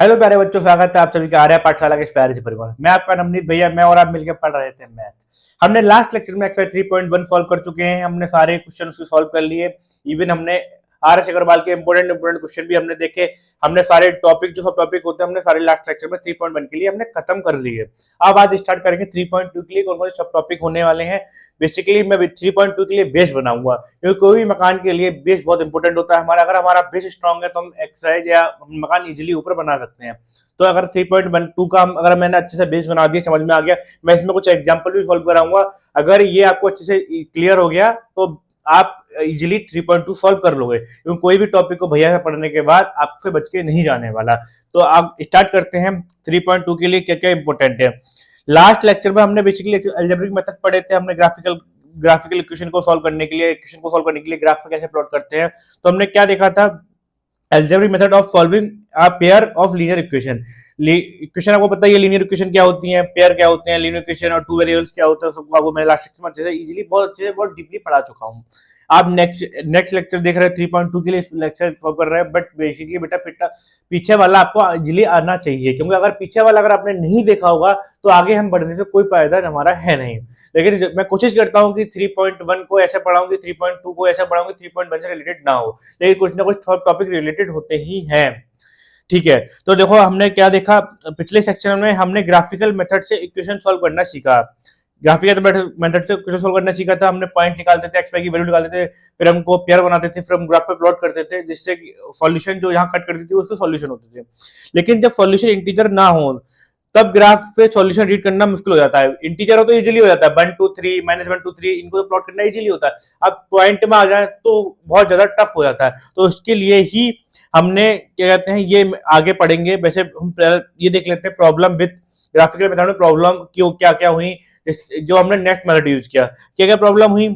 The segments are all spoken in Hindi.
हेलो प्यारे बच्चों, स्वागत है आप सभी का आर्या पाठशाला के इस प्यारे से परिवार। मैं आपका नवनीत भैया, मैं और आप मिलकर पढ़ रहे थे मैथ। हमने लास्ट लेक्चर में एक्सरसाइज 3.1 सॉल्व कर चुके हैं। हमने सारे क्वेश्चन उसके सॉल्व कर लिए। इवन हमने आर एस अग्रवाल के इंपोर्टेंट क्वेश्चन भी हमने देखे। हमने सारे टॉपिक, जो सब टॉपिक होते हैं, हमने सारे लास्ट लेक्चर में 3.1 के लिए हमने खत्म कर दिए। अब आज स्टार्ट करेंगे 3.2 के लिए। कौन कौन से सब टॉपिक होने वाले हैं। बेसिकली मैं 3.2 के लिए बेस बनाऊंगा, क्योंकि कोई भी मकान के लिए बेस बहुत इंपॉर्टेंट होता है हमारा। अगर हमारा बेस स्ट्रांग है तो हम एक्सरसाइज या मकान इजिली ऊपर बना सकते हैं। तो अगर 3.12 का अगर मैंने अच्छे से बेस बना दिया, समझ में आ गया, मैं इसमें कुछ एग्जांपल भी सॉल्व कराऊंगा। अगर ये आपको अच्छे से क्लियर हो गया तो आप इजिली 3.2 सॉल्व कर लोगे, क्योंकि कोई भी टॉपिक को भैया से पढ़ने के बाद आपसे बच के नहीं जाने वाला। तो आप स्टार्ट करते हैं 3.2 के लिए क्या क्या इंपॉर्टेंट है। लास्ट लेक्चर में हमने बेसिकली अलजेब्रिक मेथड पढ़े थे। हमने ग्राफिकल इक्वेशन को सॉल्व करने के लिए ग्राफ कैसे प्लॉट करते हैं। तो हमने क्या देखा था, algebraic method of solving a pair of linear equation। Equation आपको पता है लीनियर इक्वेशन क्या होती है, पेयर क्या होते हैं, लीनियर इक्वेशन और टू वेरिएबल्स क्या होता है, सबको आपको मैं लास्ट लेक्चर में अच्छे से इजीली बहुत डीपली पढ़ा चुका हूं। आप नेक्स्ट लेक्चर देख रहे हैं 3.2 के लिए लेक्चर सॉल्व कर रहे हैं। बट बेसिकली बेटा पीछे वाला आपको इजीली आना चाहिए, क्योंकि अगर पीछे वाला अगर आपने नहीं देखा होगा तो आगे हम बढ़ने से कोई फायदा हमारा है नहीं। लेकिन मैं कोशिश करता हूँ कि 3.1 को ऐसे पढ़ाऊंगी, 3.2 को ऐसे पढ़ाऊंगी 3.1 से रिलेटेड ना हो, लेकिन कुछ ना कुछ टॉपिक रिलेटेड होते ही हैं। ठीक है, तो देखो हमने क्या देखा, पिछले सेक्शन में हमने ग्राफिकल मेथड से इक्वेशन सॉल्व करना सीखा। ग्राफिकल मेथड से इक्वेशन सॉल्व करना सीखा था। हमने पॉइंट निकालते थे, एक्स वाई की वैल्यू निकालते थे, फिर हमको पेयर बनाते थे, फिर हम ग्राफ पे प्लॉट करते थे, जिससे सॉल्यूशन जो यहाँ कट करती थी उसके सॉल्यूशन होते थे। लेकिन जब सॉल्यूशन इंटीजर ना हो तब ग्राफ पे सॉल्यूशन रीड करना मुश्किल हो जाता है। इंटीजर हो तो इजीली हो जाता है, 1 2 3 -1 2 3 इनको प्लॉट करना इजीली होता है। अब पॉइंट में आ जाए तो बहुत ज्यादा टफ हो जाता है। तो उसके लिए ही हमने क्या कहते हैं, ये आगे पढ़ेंगे। वैसे हम ये देख लेते हैं प्रॉब्लम विद ग्राफिकल मेथड में प्रॉब्लम क्यों क्या क्या हुई, जो हमने नेक्स्ट मेथड यूज किया। क्या क्या प्रॉब्लम हुई,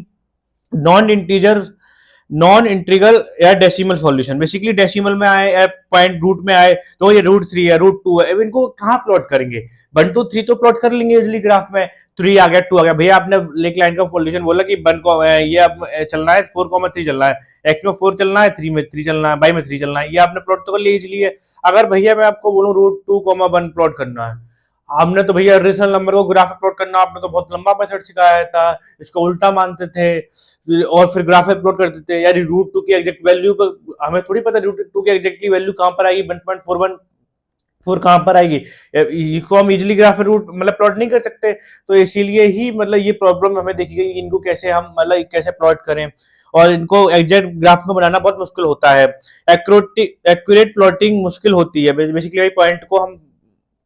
नॉन इंटीग्रल या डेसिमल सॉल्यूशन। बेसिकली डेसिमल में आए या पॉइंट रूट में आए तो ये √3 है, √2 है, इनको कहाँ प्लॉट करेंगे। 1 2 3 तो प्लॉट कर लेंगे इजिली ग्राफ में, 3 आ गया, 2 आ गया। भैया आपने लेक लाइन का सॉल्यूशन बोला कि 1 को ये अब चलना है 4,3 चलना है, एक्स में 4 चलना है, 3 में 3 चलना है, वाई में 3 चलना है, ये आपने प्लॉट तो कर लिया इजिली है। अगर भैया मैं आपको बोलूं √2,1 प्लॉट करना है, हमने तो भैया रिजनल नंबर को ग्राफ प्लॉट करना आपने तो बहुत लंबा मेथड सिखाया था, इसको उल्टा मानते थे और फिर ग्राफ प्लॉट करते थे। यार √2 की एग्जैक्ट वैल्यू पर हमें थोड़ी पता √2 की एग्जैक्टली वैल्यू कहां पर आएगी, 1.414 कहां पर आएगी, इसको हम इजीली ग्राफ पे रूट मतलब प्लॉट नहीं कर सकते। तो इसीलिए ही मतलब ये प्रॉब्लम हमें देखी गई, इनको कैसे हम मतलब कैसे प्लॉट करें, और इनको एग्जैक्ट ग्राफ में बनाना बहुत मुश्किल होता है। एक्यूरेट प्लॉटिंग मुश्किल होती है। बेसिकली वही पॉइंट को हम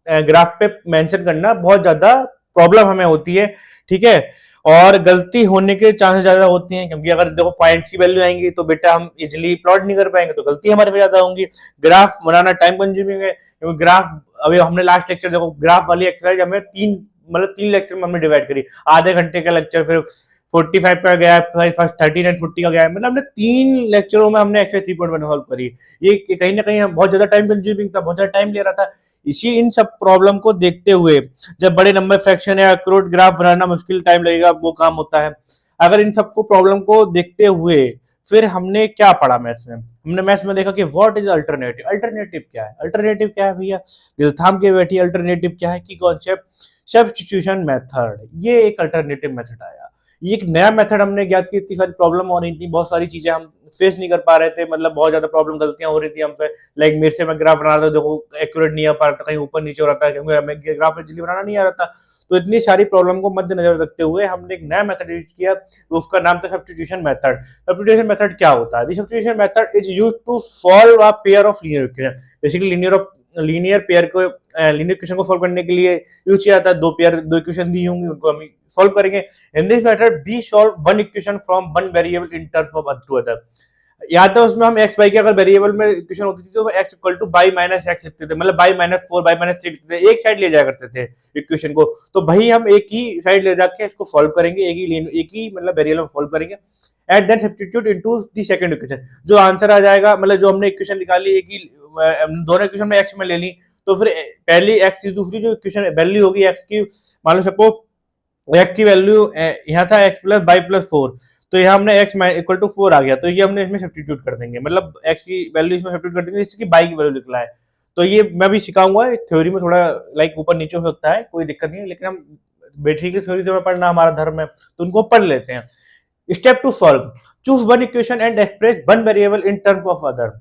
ग्राफ पे मेंशन करना बहुत ज्यादा प्रॉब्लम हमें होती है। ठीक है, और गलती होने के चांसेस ज्यादा होती हैं, क्योंकि अगर देखो पॉइंट्स की वैल्यू आएंगी तो बेटा हम इजीली प्लॉट नहीं कर पाएंगे, तो गलती हमारे पे ज्यादा होंगी। ग्राफ बनाना टाइम कंज्यूमिंग है, क्योंकि ग्राफ अभी हमने लास्ट लेक्चर देखो ग्राफ वाली एक्सरसाइज हमें तीन लेक्चर में हमने डिवाइड करी। आधे घंटे का लेक्चर, फिर 45 का गया, फर्स्ट 30 एंड 40 का गया, मतलब हमने 3 लेक्चरों में हमने एक्सरसाइज 3.1 सॉल्व करी। ये कहीं ना कहीं बहुत ज्यादा टाइम कंज्यूमिंग था, बहुत ज्यादा टाइम ले रहा था। इन सब प्रॉब्लम को देखते हुए जब बड़े नंबर फ्रैक्शन या एक्यूरेट ग्राफ बनाना मुश्किल टाइम लगेगा, वो काम होता है। अगर इन सबको प्रॉब्लम को देखते हुए फिर हमने क्या पढ़ा मैथ्स में, हमने मैथ्स में देखा कि व्हाट इज अल्टरनेटिव। अल्टरनेटिव क्या है भैया, दिल थाम के बैठी, अल्टरनेटिव क्या है की कॉन्सेप्ट, सब्स्टिट्यूशन मेथड। ये एक अल्टरनेटिव मेथड आया, ये एक नया मेथड हमने ज्ञात की। इतनी सारी प्रॉब्लम हो रही थी, बहुत सारी चीजें हम फेस नहीं कर पा रहे थे, मतलब बहुत ज्यादा प्रॉब्लम गलतियां हो रही थी हमसे। लाइक मेरे से मैं ग्राफ बना रहा था, देखो एक्यूरेट नहीं आ पा रहा था, कहीं ऊपर नीचे हो रहा था, क्योंकि हमें ग्राफ इजीली बनाना नहीं आ रहा था। तो इतनी सारी प्रॉब्लम को मद्देनजर रखते हुए हमने एक नया मेथड यूज किया, तो उसका नाम था सब्स्टिट्यूशन मेथड। सब्स्टिट्यूशन मेथड क्या होता है, substitution method is used to solve a pair of linear equation. Basically linear pair को लीनियर इक्वेशन को सॉल्व करने के लिए यूज किया जाता है। दो इक्वेशन दी होंगी, उनको हम सॉल्व करेंगे। In this method we solve one equation from one variable in terms of to other. याद है उसमें हम एक्स वाई की अगर वेरिएबल में इक्वेशन होती थी तो x equal to y minus x लिखते थे, मतलब y माइनस 4 y माइनस 3 लिखते थे, एक साइड ले जाया करते थे इक्वेशन को। तो भाई हम एक ही साइड ले जाके इसको सॉल्व करेंगे, एक ही मतलब वेरिएबल में सॉल्व करेंगे and then substitute into the second equation. जो आंसर आ जाएगा, मतलब जो हमने इक्वेशन निकाली एक ही दोनों इक्वेशन में x में ले ली, तो फिर पहली x की दूसरी जो इक्वेशन वैल्यू होगी x की, मान लो सपोज x की वैल्यू यहाँ था x प्लस वाई प्लस 4, तो यहाँ हमने x इक्वल टू 4 आ गया, तो ये हमने इसमें सब्स्टिट्यूट कर देंगे, मतलब x की वैल्यू इसमें सब्स्टिट्यूट कर देंगे जिससे कि y की वैल्यू निकला है। तो ये मैं भी सिखाऊंगा, थ्योरी में थोड़ा लाइक ऊपर नीचे हो सकता है, कोई दिक्कत नहीं है, लेकिन हम बेसिकली थ्योरी से पढ़ना हमारा धर्म है तो उनको पढ़ लेते हैं। Step two solve, choose one equation and express one variable in terms of other.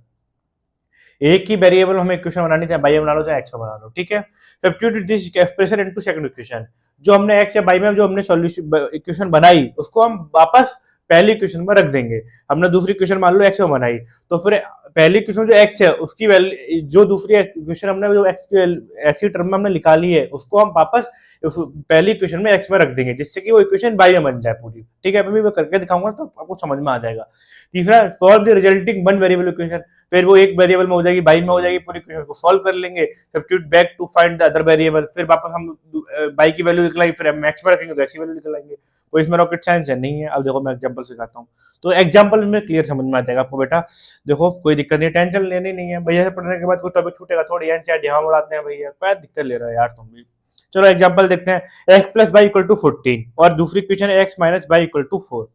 एक ही वेरिएबल हमें इक्वेशन बनानी, चाहे बाई में बना लो चाहे एक्स में बना लो, ठीक है। Substitute this expression into second equation, जो हमने एक्स या बाई में जो हमने सॉल्यूशन इक्वेशन बनाई उसको हम वापस पहली इक्वेशन में रख देंगे। हमने दूसरी इक्वेशन मान लो एक्स में बनाई, तो फिर पहली इक्वेशन जो एक्स है उसकी वैल्यू, जो दूसरी इक्वेशन हमने जो एक्स की टर्म में हमने निकाली है उसको हम वापस उस पहली इक्वेशन में एक्स में रख देंगे, जिससे कि वो इक्वेशन बाई में बन जाए पूरी, ठीक है। अभी मैं करके दिखाऊंगा तो आपको समझ में आ जाएगा। तीसरा, solve the resulting one variable equation, फिर वो एक वेरिएबल में हो जाएगी, बाई में हो जाएगी, पूरी इक्वेशन को सॉल्व कर लेंगे। Substitute back to find the other variable, फिर वापस हम बाई की वैल्यू निकलाएंगे, फिर हम एक्स में रखेंगे तो एक्स की वैल्यू निकलाएंगे। तो इसमें रॉकेट साइंस है नहीं है। अब देखो मैं एग्जांपल सिखाता हूँ, तो एग्जांपल में क्लियर समझ में आ जाएगा आपको बेटा। देखो कोई दिक्कत नहीं, टेंशन लेनी नहीं है भैया, से पढ़ने के बाद कोई टॉपिक छूटेगा थोड़ी, एनसीईआरटी हम उड़ाते हैं भैया, क्या दिक्कत ले रहा है यार तुम भी। चलो एग्जांपल देखते हैं। x plus y equal to 14 और दूसरी इक्वेशन है x minus y equal to 4।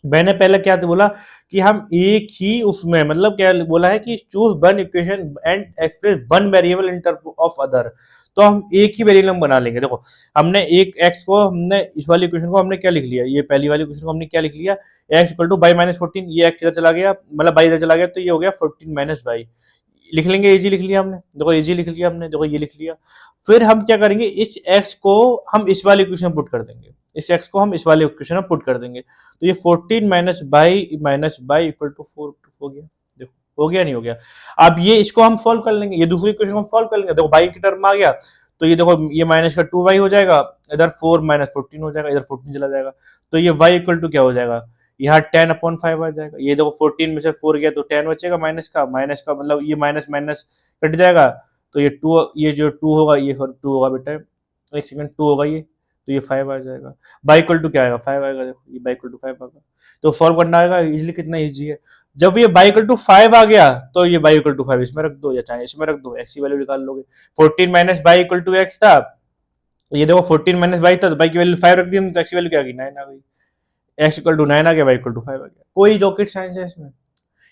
मैंने पहले क्या बोला कि हम एक ही उसमें, मतलब क्या बोला है कि choose one equation and express one variable in terms of other, तो हम एक ही वेरिएबल बना लेंगे। देखो हमने एक x को, हमने इस वाली इक्वेशन को हमने क्या लिख लिया, ये पहली वाली इक्वेशन को हमने क्या लिख लिया, x equal to by minus 14, ये x इधर चला गया, मतलब बाई इधर चला गया, तो ये हो गया 14 माइनस बाई, लिख लेंगे, इजी लिख लिया हमने, देखो इजी लिख लिया हमने, देखो ये लिख लिया। फिर हम क्या करेंगे, इस x को हम इस वाली इक्वेशन में पुट कर देंगे, इस x को हम इस वाले इक्वेशन में पुट कर देंगे, तो ये 14 माइनस बाई इक्वल टू 4 हो गया। देखो हो गया नहीं हो गया। अब ये इसको हम सॉल्व कर लेंगे, ये दूसरी इक्वेशन को हम सॉल्व कर लेंगे। देखो बाई की टर्म आ गया, तो ये देखो ये माइनस का 2y हो जाएगा, इधर 4 माइनस 14 हो जाएगा, इधर 14 चला जाएगा, तो ये y इक्वल टू क्या हो जाएगा, यहाँ 10/5 आ जाएगा। ये देखो 14 में से 4 गया तो 10 बचेगा, माइनस का मतलब ये माइनस माइनस कट जाएगा, तो ये 2, ये जो 2 होगा ये 2 होगा बेटा, एक सेकंड 2 होगा ये, तो ये 5 आ जाएगा। बाई इक्वल टू क्या आएगा, 5 आएगा। देखो ये बाई इक्वल टू 5 आएगा, तो सॉल्व करना आएगा इजीली, कितना इजी है। जब ये बाई इक्वल टू 5 आ गया तो ये बाई इक्वल टू 5 इसमें रख दो या चाहे इसमें रख दो, एक्स की वैल्यू निकाल लोगे। 14 minus y equal to x था, ये देखो 14 माइनस बाई था, तो बाई की वैल्यू 5 रख दी हमने, तो एक्स की वैल्यू क्या आ गई, 9 आ गई। एक्स इक्वल टू 9 आ गया, वाई इक्वल टू 5 आ गया। कोई रॉकेट साइंस है इसमें।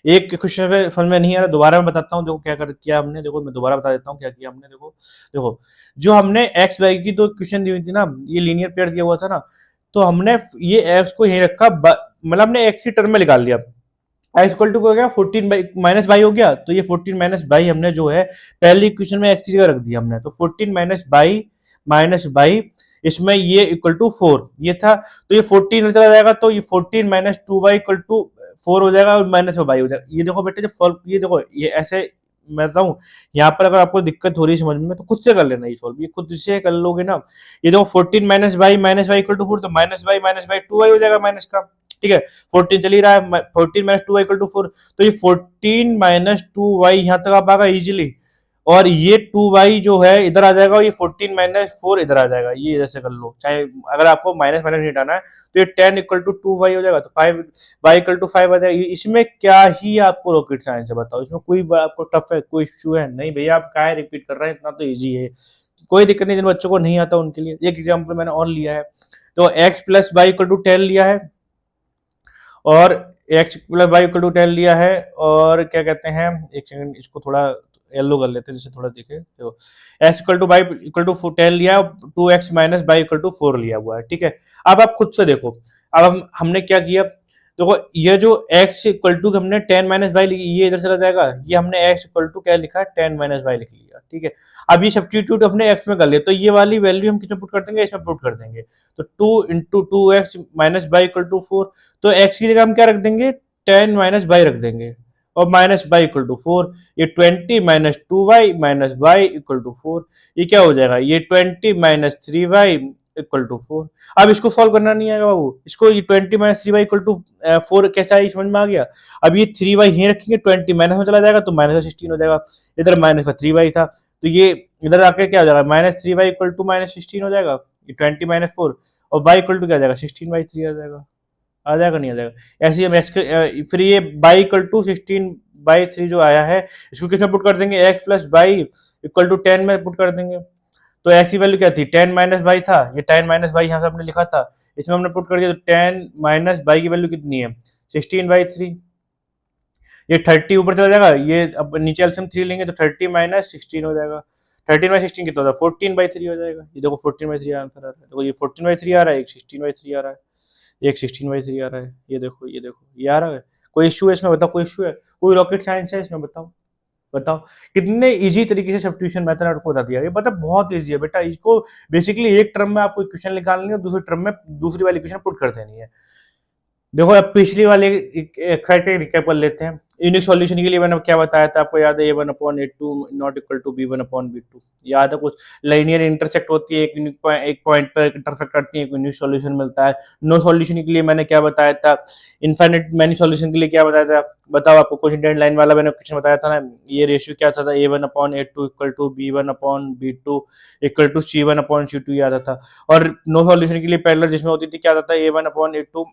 एक क्वेश्चन समझ में नहीं आ रहा, दोबारा मैं बताता हूँ। देखो क्या किया हमने, देखो मैं दोबारा बता देता हूँ क्या किया हमने। देखो देखो जो हमने एक्स वाई की तो क्वेश्चन दी हुई थी ना, ये लीनियर पेयर दिया हुआ था ना, तो हमने ये एक्स को यहीं रखा, मतलब हमने एक्स की टर्म में निकाल लिया। एक्स इक्वल टू हो गया 14 माइनस बाई हो गया, तो ये 14 माइनस बाई हमने जो है पहली इक्वेशन में एक्स की जगह रख दिया हमने, तो 14 माइनस बाई इसमें ये इक्वल टू 4 ये था, तो ये 14 चला जाएगा, तो ये 14 माइनस 2y इक्वल टू 4 हो जाएगा और माइनस में बाई हो जाएगा। ये देखो बेटे जब सॉल्व, ये देखो ये ऐसे मैं बताऊं, यहाँ पर अगर आपको दिक्कत हो रही है समझ में तो खुद से कर लेना, ये सॉल्व ये खुद से कर लोगे ना। ये देखो 14 माइनस बाई इक्वल टू 4, तो माइनस बाई 2y हो जाएगा माइनस का, ठीक है। 14 चल ही रहा है, 14 माइनस 2y इक्वल टू 4, तो ये 14 माइनस 2y यहाँ तक आप आएगा इजीली, और ये 2y जो है इधर आ जाएगा, और ये 14 माइनस 4 इधर आ जाएगा, ये जैसे कर लो, चाहे अगर आपको माइनस माइनस नहीं हटाना है तो ये 10 इक्वल टू 2y हो जाएगा, तो 5 y इक्वल टू 5 आ जाएगा। इसमें क्या ही आपको रॉकेट साइंस है बताओ, इसमें कोई आपको टफ है, कोई इश्यू है नहीं भैया, आप क्या रिपीट कर रहे हैं, इतना तो ईजी है, कोई दिक्कत नहीं। जिन बच्चों को नहीं आता उनके लिए एक एग्जाम्पल मैंने और लिया है, तो x plus y equal to 10 लिया है, और x plus y equal to 10 लिया है, और क्या कहते हैं, एक सेकंड इसको थोड़ा येलो कर लेते हैं जिससे थोड़ा दिखे। तो x equal to y equal to 10 लिया, 2x minus y equal to 4 लिया हुआ है, ठीक है। अब आप खुद से देखो, अब हमने क्या किया, देखो ये जो x इक्वल टू हमने 10 माइनस बाई लिखी, ये इधर चला जाएगा, ये हमने x इक्वल टू क्या लिखा, 10 माइनस बाई लिख लिया, ठीक है। अब ये सब्स्टिट्यूट अपने x में कर ले, तो ये वाली वैल्यू हम कितना पुट कर देंगे, इसमें पुट कर देंगे, तो 2 into 2x minus y equal to 4, तो x की जगह हम क्या रख देंगे, 10 माइनस बाई रख देंगे, और माइनस बाई इक्वल टू 4, ये 20 minus 2y minus y equal to 4, ये क्या हो जाएगा, ये 20 माइनस 3y इक्वल टू 4। अब इसको सॉल्व करना नहीं आएगा बाबू, इसको ये 20 माइनस 3y इक्वल टू 4 कैसा है समझ में आ गया। अब ये 3y यहीं रखेंगे, 20 माइनस में चला जाएगा तो माइनस का 16 हो जाएगा, इधर माइनस का 3y था, तो ये इधर आके क्या हो जाएगा, minus 3y equal to minus 16 हो जाएगा, ये 20 माइनस 4, और y इक्वल टू क्या आ जाएगा, 16/3 आ जाएगा, आ जाएगा नहीं आ जाएगा। ऐसे ही हम x फिर ये बाई इक्वल टू 16/3 जो आया है, इसको किसमें पुट कर देंगे, x plus y equal to 10 में पुट कर देंगे, तो x की वैल्यू क्या थी, 10 माइनस बाई था, ये 10 माइनस बाई यहाँ से हमने लिखा था, इसमें हमने पुट कर दिया, तो 10 माइनस बाई की वैल्यू कितनी है, 16/3, ये 30 ऊपर चला जाएगा, ये अब नीचे एलसीएम 3 लेंगे तो 30 माइनस 16 हो जाएगा। 13/16 कितना होता है, 14/3 हो जाएगा। ये देखो 14/3 आंसर आ रहा है, देखो ये 14/3 आ रहा है, एक 16/3 आ रहा है, एक 16/3 आ रहा है। ये देखो ये देखो ये आ रहा है। कोई इश्यू है इसमें, बताओ कोई इश्यू है, कोई रॉकेट साइंस है इसमें, बताओ बताओ। कितने इजी तरीके से सब्स्टिट्यूशन मेथड आपको बता दिया, ये पता बहुत इजी है बेटा। इसको बेसिकली एक टर्म में आपको इक्वेशन निकालनी है और दूसरे टर्म में दूसरी वाली इक्वेशन पुट कर देनी है। देखो अब पिछली वाले एक्सरसाइज का रिकैप कर लेते हैं। यूनिक सॉल्यूशन के लिए मैंने क्या बताया था आपको, याद है, a1/a2 not equal to b1/b2, याद है कुछ लाइनियर इंटरसेक्ट होती है, एक पॉइंट पर इंटरसेक्ट करती है, एक यूनिक सॉल्यूशन मिलता है। नो सॉल्यूशन के लिए मैंने क्या बताया था, इनफाइनाइट मैनी सॉल्यूशन के लिए क्या बताया था, बताओ आपको कुछ डेड लाइन वाला मैंने क्वेश्चन बताया था ना, ये रेशियो क्या था, a1/a2 equal to b1/b2 equal to c1/c2 याद था। और नो सॉल्यूशन के लिए पैरेलल जिसमें होती थी क्या था, a1/a2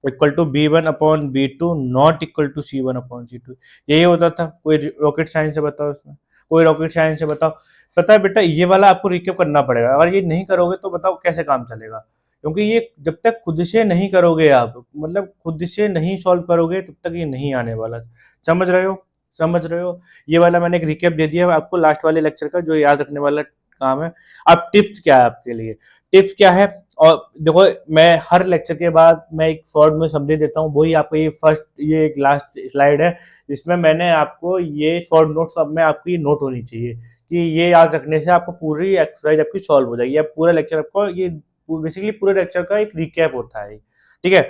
equal to b1/b2 not equal to c1/c2, यही होता था। कोई रॉकेट साइंस से बताओ इसमें, कोई रॉकेट साइंस से बताओ। पता है बेटा ये वाला आपको रिकैप करना पड़ेगा, अगर ये नहीं करोगे तो बताओ कैसे काम चलेगा, क्योंकि ये जब तक खुद से नहीं करोगे आप, मतलब खुद से नहीं सॉल्व करोगे तब तक ये नहीं आने वाला। समझ रहे हो, समझ रहे हो। ये वाला मैंने एक रिकैप दे दिया आपको लास्ट वाले लेक्चर का, जो याद रखने वाला काम है। अब टिप्स क्या है आपके लिए, टिप्स क्या है, और देखो मैं हर लेक्चर के बाद मैं एक शॉर्ट में समझे देता हूँ, वही आपको ये एक लास्ट स्लाइड है जिसमें मैंने आपको ये शॉर्ट नोट्स अब में आपकी ये नोट होनी चाहिए कि ये याद रखने से आपको पूरी एक्सरसाइज आपकी सॉल्व हो जाएगी। अब पूरा लेक्चर आपको ये बेसिकली पूरे लेक्चर का एक रिकैप होता है, ठीक है।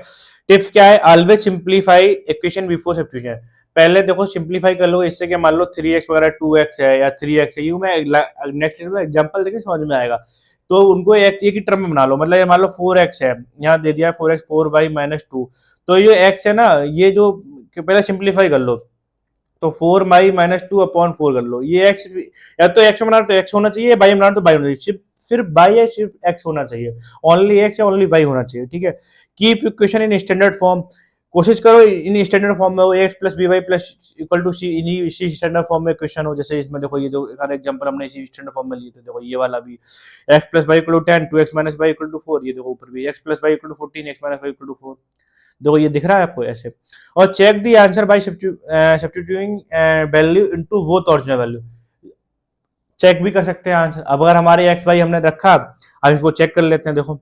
टिप्स क्या है, always simplify equation before substitution. पहले देखो सिंप्लीफाई कर लो, इससे क्या मान लो 3x वगैरह 2x है या 3x है, यूं मैं नेक्स्ट में एग्जांपल देके समझ में आएगा। तो उनको एक ही टर्म में बना लो, मतलब ये मान लो 4x है, यहाँ दे दिया है 4x 4y-2, तो ये x है ना, ये जो पहले सिंप्लीफाई कर लो, तो 4y-2/4 कर लो। ये x या तो x में बना तो x होना चाहिए, y में बना तो y होना चाहिए, सिर्फ y या सिर्फ x होना चाहिए, ओनली x या ओनली y होना चाहिए, ठीक है। Keep equation in standard form, कोशिश करो इन स्टैंडर्ड फॉर्म में हो, ax plus by plus equal to c इसी स्टैंडर्ड फॉर्म में क्वेश्चन हो। जैसे इसमें देखो ये जो हर एग्जांपल हमने इसी स्टैंडर्ड फॉर्म में लिए थे, देखो ये वाला भी x plus y equal to 10, 2x minus y equal to 4, ये देखो ऊपर भी x plus y equal to 14, x minus y equal to 4, देखो ये दिख रहा है आपको ऐसे। और check the answer by substituting value into both original value, check भी कर सकते हैं आंसर। अब अगर हमारे x y हमने रखा, अब इसको चेक कर लेते हैं। देखो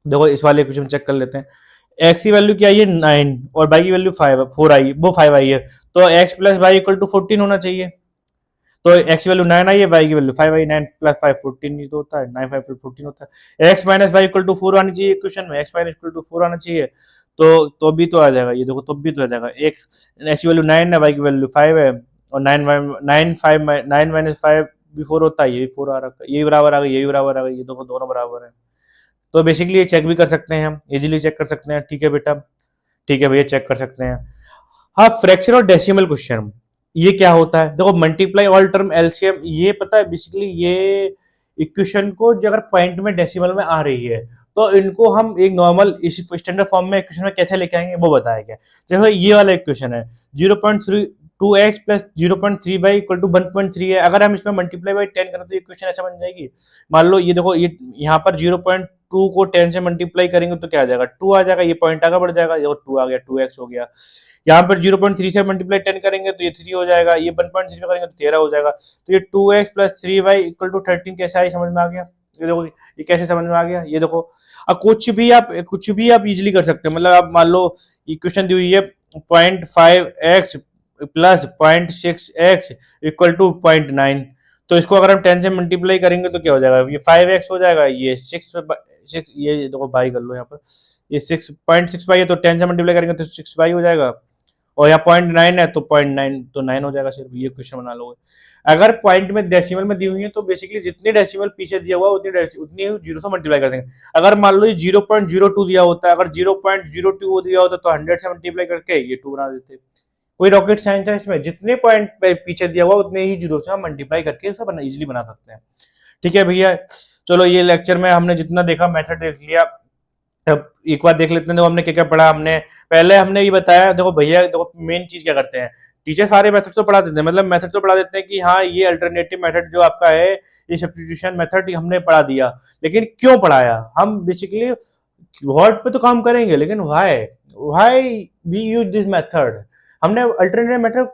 देखो इस वाले क्वेश्चन चेक कर लेते हैं। x की वैल्यू क्या है, 9 और y की वैल्यू 5 4 आई, वो 5 आई है, तो x plus y equal to 14 होना चाहिए। तो x की वैल्यू 9 आई है, y की वैल्यू 5 आई, 9 प्लस 5 14 ही तो होता है, 9 5 14 होता है। x minus y equal to 4 आनी चाहिए क्वेश्चन में, x माइनस इक्वल टू 4 आना चाहिए, तो भी तो आ जाएगा, ये देखो तो भी तो आ जाएगा। x की वैल्यू 9 है, y की वैल्यू 5 है, और 9 माइनस 5 भी 4 होता है, ये भी 4 आ रहा है, ये बराबर आ गया, ये भी बराबर आ गया, ये देखो दोनों बराबर है। तो बेसिकली ये चेक भी कर सकते हैं हम, इजीली चेक कर सकते हैं, ठीक है बेटा, ठीक है भैया, चेक कर सकते हैं। हाँ, फ्रैक्शन और डेसिमल क्वेश्चन, ये क्या होता है, देखो मल्टीप्लाई ऑल टर्म एलसीएम, ये पता है बेसिकली ये इक्वेशन को जो अगर पॉइंट में डेसिमल में आ रही है तो इनको हम एक नॉर्मल इस स्टैंडर्ड फॉर्म में इक्वेशन में कैसे लेके आएंगे वो बताया गया। जैसे ये वाला इक्वेशन है 0.2x plus 0.3y equal to 1.3 है, अगर हम इसमें मल्टीप्लाई बाई 10 करें तो इक्वेशन ऐसा बन जाएगी। मान लो ये देखो, ये यहाँ पर 0.2 को 10 से मल्टीप्लाई करेंगे तो क्या आ जाएगा, 2 आ जाएगा, ये पॉइंट आगे बढ़ जाएगा, ये 2 आ गया, 2x हो गया। यहाँ पर 0.3 से मल्टीप्लाई 10 करेंगे तो ये 3 हो जाएगा, ये 1.3 से करेंगे तो 13 हो जाएगा। तो ये 2x plus 3y equal to 13 कैसे आया, समझ में आ गया। ये देखो ये कैसे समझ में आ गया, ये देखो। अब कुछ भी आप इजीली कर सकते हैं, मतलब आप मान लो इक्वेशन दी हुई है 0.5x plus 0.6x equal to 0.9, तो इसको अगर हम 10 से मल्टीप्लाई करेंगे तो क्या हो जाएगा, ये 5x हो जाएगा, ये 6 ये देखो बाई कर लो यहाँ पर, ये 6.6 है, तो 10 से मल्टीप्लाई करेंगे तो 6 हो जाएगा, और यहाँ 0.9 है तो 0.9 तो 9 हो जाएगा, सिर्फ ये क्वेश्चन बना लोगे। अगर पॉइंट में डेसिमल में दी हुई है तो बेसिकली जितने डेसिमल पीछे दिया हुआ उतनी जीरो से मल्टीप्लाई कर देंगे। अगर मान लो ये 0.02 दिया होता है, अगर 0.02 दिया होता तो 100 से मल्टीप्लाई करके ये 2 बना देते। कोई रॉकेट साइंस है इसमें, जितने पॉइंट पीछे दिया हुआ उतने ही जीरो से हम मल्टीप्लाई करके इसे इजीली बना सकते हैं, ठीक है भैया। चलो ये लेक्चर में हमने जितना देखा मेथड देख लिया, अब एक बार देख लेते हैं। देखो हमने क्या क्या पढ़ा, पहले हमने ये बताया, देखो भैया देखो मेन चीज क्या करते हैं, टीचर सारे मेथड तो पढ़ा देते हैं, मतलब मेथड तो पढ़ा देते हैं कि हाँ ये अल्टरनेटिव मेथड जो आपका है, ये सब्स्टिट्यूशन मेथड हमने पढ़ा दिया, लेकिन क्यों पढ़ाया, हम बेसिकली व्हाट पे तो काम करेंगे, लेकिन why we use this method, हमने अल्टरनेटिव मेथड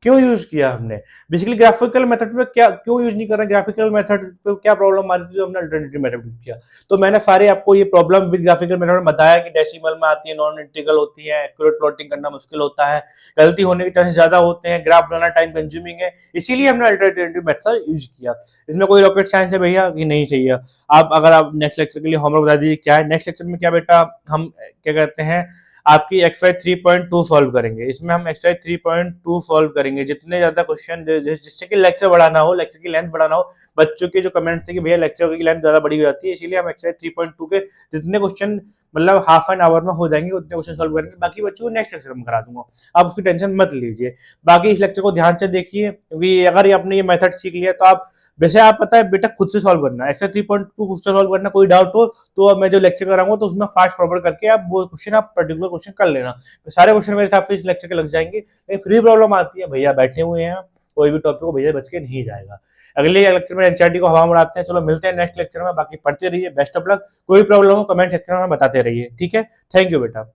क्यों यूज किया हमने, बेसिकली ग्राफिकल मेथड पे क्या क्यों यूज नहीं कर रहे, ग्राफिकल मेथड पे क्या प्रॉब्लम आ रही थी जो हमने अल्टरनेटिव मेथड यूज किया। तो मैंने सारे आपको ये प्रॉब्लम विद ग्राफिकल मेथड में बताया कि डेसिमल में आती है, नॉन इंटीग्रल होती है, एक्यूरेट प्लॉटिंग करना मुश्किल होता है, गलती होने के चांसेस ज्यादा होते हैं, ग्राफ बनाना टाइम कंज्यूमिंग है, इसीलिए हमने अल्टरनेटिव मेथड यूज किया। इसमें कोई रॉकेट साइंस है भैया कि नहीं चाहिए। आप अगर आप नेक्स्ट लेक्चर के लिए होमवर्क बता दीजिए क्या है। नेक्स्ट लेक्चर में क्या बेटा, हम क्या कहते हैं आपकी एक्सरसाइज 3.2 सॉल्व करेंगे। इसमें हम एक्सरसाइज 3.2 सॉल्व करेंगे। जितने ज्यादा क्वेश्चन जिससे कि लेक्चर बढ़ाना हो, लेक्चर की लेंथ बढ़ाना हो, बच्चों के जो कमेंट थे कि भैया लेक्चर की लेंथ ज्यादा बड़ी हो जाती है, इसीलिए हम एक्सरसाइज 3.2 के जितने क्वेश्चन मतलब हाफ एन आवर में हो जाएंगे उतने क्वेश्चन सॉल्व करेंगे। बाकी बच्चों को नेक्स्ट लेक्चर में करा दूंगा, आप उसकी टेंशन मत लीजिए। बाकी इस लेक्चर को ध्यान से देखिए, क्योंकि अगर आपने ये मेथड सीख लिया तो आप वैसे आप पता है बेटा खुद से सॉल्व करना, एक्सरसाइज 3.2 खुद से सॉल्व करना। कोई डाउट हो तो अब मैं जो लेक्चर कराऊंगा तो उसमें फास्ट फॉरवर्ड करके आप वो क्वेश्चन आप पर्टिकुलर क्वेश्चन कर लेना। तो सारे क्वेश्चन मेरे हिसाब से इस लेक्चर के लग जाएंगे। लेकिन फ्री प्रॉब्लम आती है भैया, बैठे हुए हैं, कोई भी टॉपिक को भैया बच के नहीं जाएगा। अगले लेक्चर में एनसीईआरटी को हवा में उड़ाते हैं। चलो मिलते हैं नेक्स्ट लेक्चर में, बाकी पढ़ते रहिए, बेस्ट ऑफ लक। कोई प्रॉब्लम हो कमेंट सेक्शन में बताते रहिए, ठीक है। थैंक यू बेटा।